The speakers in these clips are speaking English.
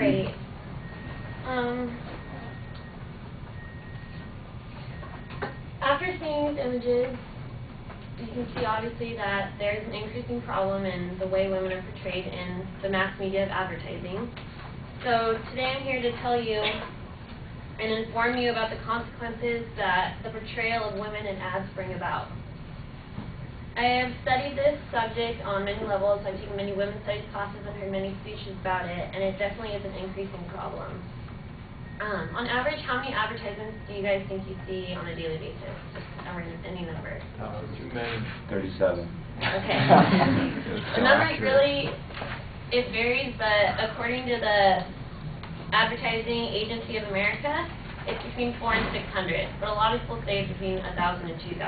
Alright. After seeing these images, you can see obviously that there's an increasing problem in the way women are portrayed in the mass media of advertising. So today I'm here to tell you and inform you about the consequences that the portrayal of women in ads bring about. I have studied this subject on many levels. I've taken many women's studies classes and heard many speeches about it, and it definitely is an increasing problem. On average, how many advertisements do you guys think you see on a daily basis? Just any number. Too many. 37. Okay. The numbers really, it varies, but according to the Advertising Agency of America, it's between 400 and 600. But a lot of people say it's between 1,000 and 2,000.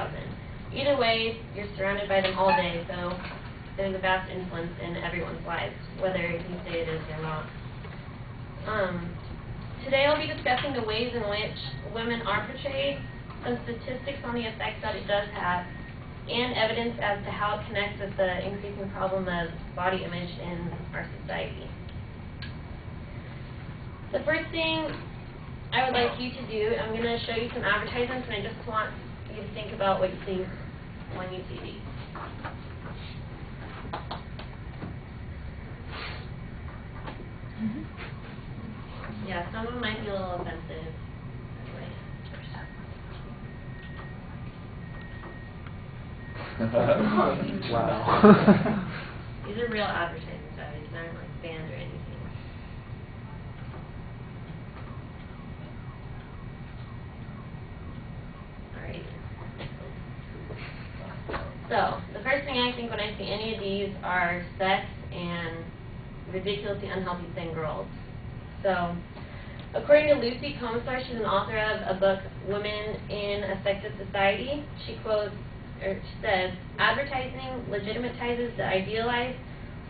Either way, you're surrounded by them all day, so there's a vast influence in everyone's lives, whether you say it is or not. Today I'll be discussing the ways in which women are portrayed, some statistics on the effects that it does have, and evidence as to how it connects with the increasing problem of body image in our society. The first thing I would like you to do, I'm going to show you some advertisements, and I just want you to think about what you think when you see these. Yeah, some of them might be a little offensive. Wow. These are real advertising guys. These aren't like banned or anything. Alright. So, the first thing I think when I see any of these are sex and ridiculously unhealthy thin girls. So, according to Lucy Combsar, she's an author of a book, Women in a Sexist Society. She says, advertising legitimatizes the idealized,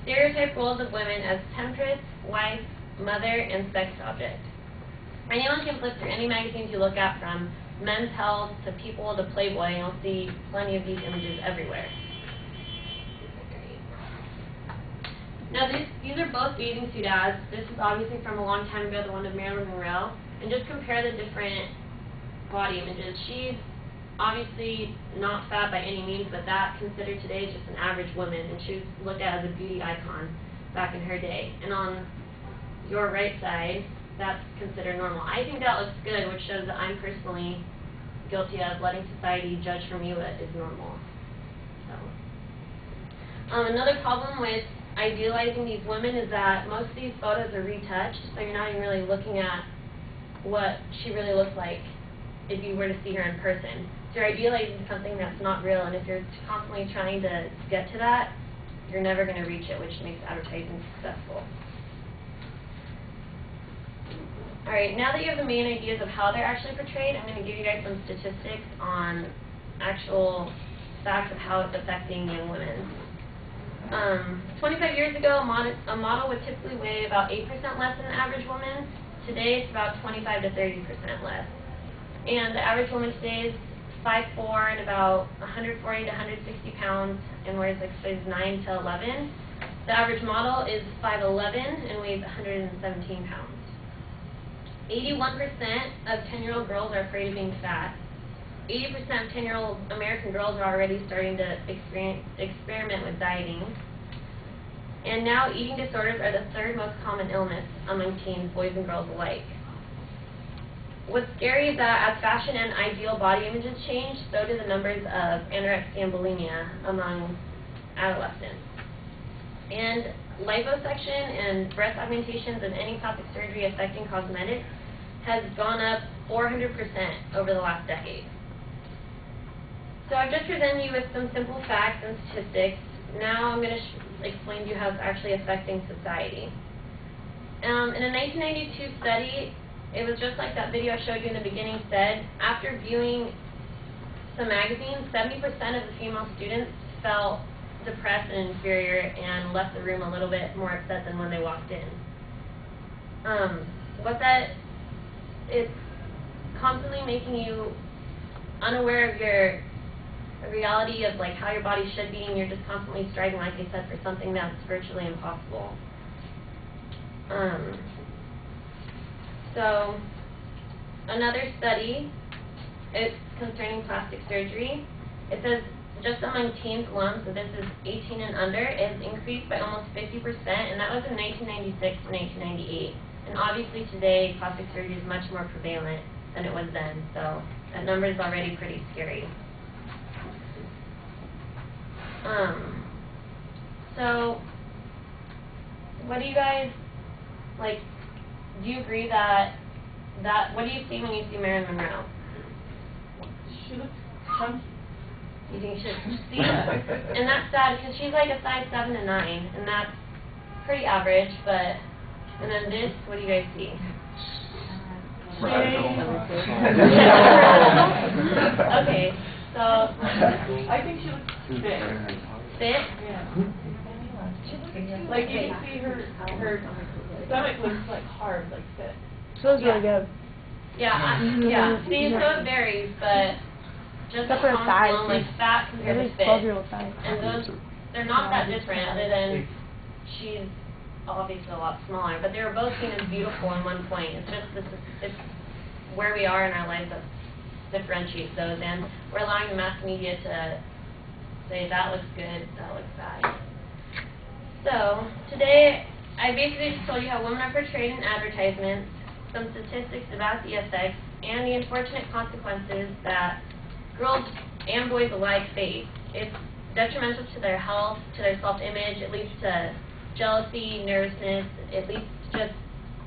stereotyped roles of women as temptress, wife, mother, and sex object. Anyone can flip through any magazines you look at, from Men's Health to People to Playboy, and you'll see plenty of these images everywhere. Now these are both bathing suit ads. This is obviously from a long time ago, the one of Marilyn Monroe. And just compare the different body images. She's obviously not fat by any means, but that considered today is just an average woman, and she was looked at as a beauty icon back in her day. And on your right side, that's considered normal. I think that looks good, which shows that I'm personally guilty of letting society judge for me what is normal. So, another problem with idealizing these women is that most of these photos are retouched, so you're not even really looking at what she really looks like if you were to see her in person. So you're idealizing something that's not real, and if you're constantly trying to get to that, you're never going to reach it, which makes advertising successful. Alright, now that you have the main ideas of how they're actually portrayed, I'm going to give you guys some statistics on actual facts of how it's affecting young women. 25 years ago, a model would typically weigh about 8% less than an average woman. Today, it's about 25 to 30% less. And the average woman today is 5'4" and about 140 to 160 pounds, and wears like size 9 to 11. The average model is 5'11" and weighs 117 pounds. 81% of 10-year-old girls are afraid of being fat. 80% of 10-year-old American girls are already starting to experiment with dieting. And now eating disorders are the third most common illness among teens, boys and girls alike. What's scary is that as fashion and ideal body images change, so do the numbers of anorexia and bulimia among adolescents. And liposuction and breast augmentations and any plastic surgery affecting cosmetics has gone up 400% over the last decade. So I've just presented you with some simple facts and statistics. Now I'm going to explain to you how it's actually affecting society. In a 1992 study, it was just like that video I showed you in the beginning said. After viewing some magazines, 70% of the female students felt depressed and inferior and left the room a little bit more upset than when they walked in. It's constantly making you unaware of your reality of like how your body should be, and you're just constantly striving, like I said, for something that's virtually impossible. So, another study, it's concerning plastic surgery. It says just among teens alone, so this is 18 and under, it has increased by almost 50%, and that was in 1996 and 1998. And obviously today, plastic surgery is much more prevalent than it was then, so that number is already pretty scary. So, what do you guys, like, do you agree that, what do you see when you see Marilyn Monroe? She looks chunky. You think she should see? And that's sad, because she's like a size 7 to 9, and that's pretty average, but, and then this, what do you guys see? Okay, so, I think she looks fit. fit? Yeah. Like you can see her stomach looks like hard, like fit. So it's really good. Yeah, yeah. See, so it varies, but just Except for the size, alone, like fat compared It to is fit. 12-year-old size. And those, they're not that different, other than she's obviously a lot smaller. But they were both seen as beautiful in one point. It's just it's where we are in our lives that differentiates those, and we're allowing the mass media to say that looks good, that looks bad. So today, I basically just told you how women are portrayed in advertisements, some statistics about ESX, and the unfortunate consequences that girls and boys alike face. It's detrimental to their health, to their self-image. It leads to jealousy, nervousness. It leads to just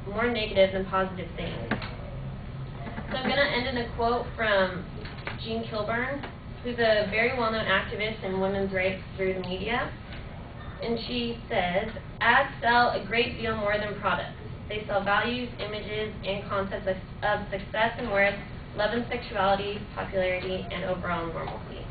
more negative than positive things. So I'm going to end in a quote from Jean Kilburn, who's a very well-known activist in women's rights through the media. And she says, ads sell a great deal more than products. They sell values, images, and concepts of success and worth, love and sexuality, popularity, and overall normalcy.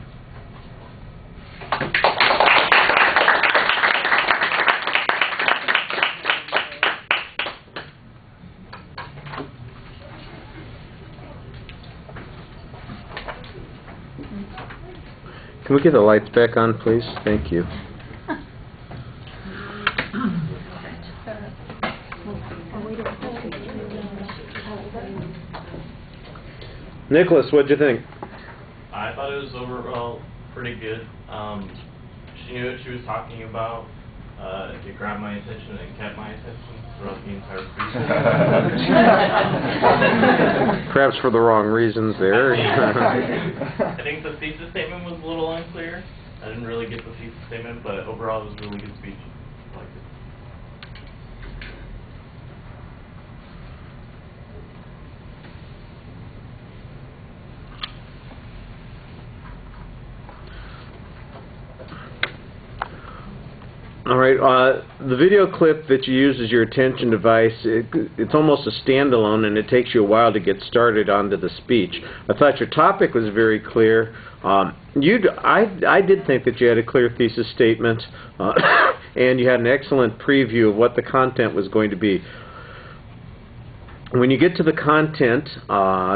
Can we get the lights back on, please? Thank you. Nicholas, what'd you think? I thought it was overall pretty good. She knew what she was talking about. It grabbed my attention and kept my attention throughout the entire speech. Perhaps for the wrong reasons there. I think the thesis statement was a little unclear. I didn't really get the thesis statement, but overall it was a really good speech. I liked it. All right, the video clip that you use as your attention device, it's almost a standalone, and it takes you a while to get started onto the speech. I thought your topic was very clear. I did think that you had a clear thesis statement, and you had an excellent preview of what the content was going to be. When you get to the content,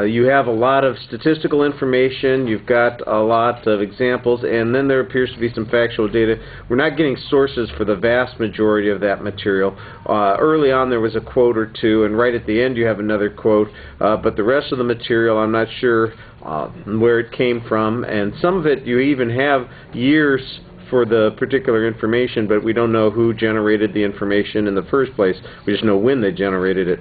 you have a lot of statistical information, you've got a lot of examples, and then there appears to be some factual data. We're not getting sources for the vast majority of that material. Early on there was a quote or two, and right at the end you have another quote, but the rest of the material I'm not sure where it came from, and some of it you even have years for the particular information, but we don't know who generated the information in the first place. We just know when they generated it.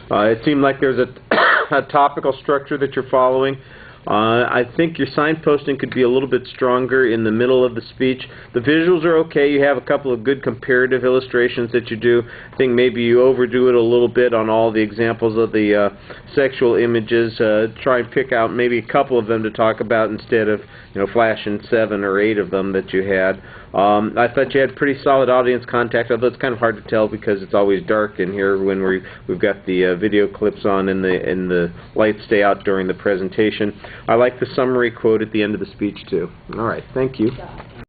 It seemed like there's a topical structure that you're following. I think your signposting could be a little bit stronger in the middle of the speech. The visuals are okay. You have a couple of good comparative illustrations that you do. I think maybe you overdo it a little bit on all the examples of the sexual images. Try and pick out maybe a couple of them to talk about instead of, you know, flashing 7 or 8 of them that you had. I thought you had pretty solid audience contact, although it's kind of hard to tell because it's always dark in here when we've got the video clips on and the lights stay out during the presentation. I like the summary quote at the end of the speech too. All right, thank you.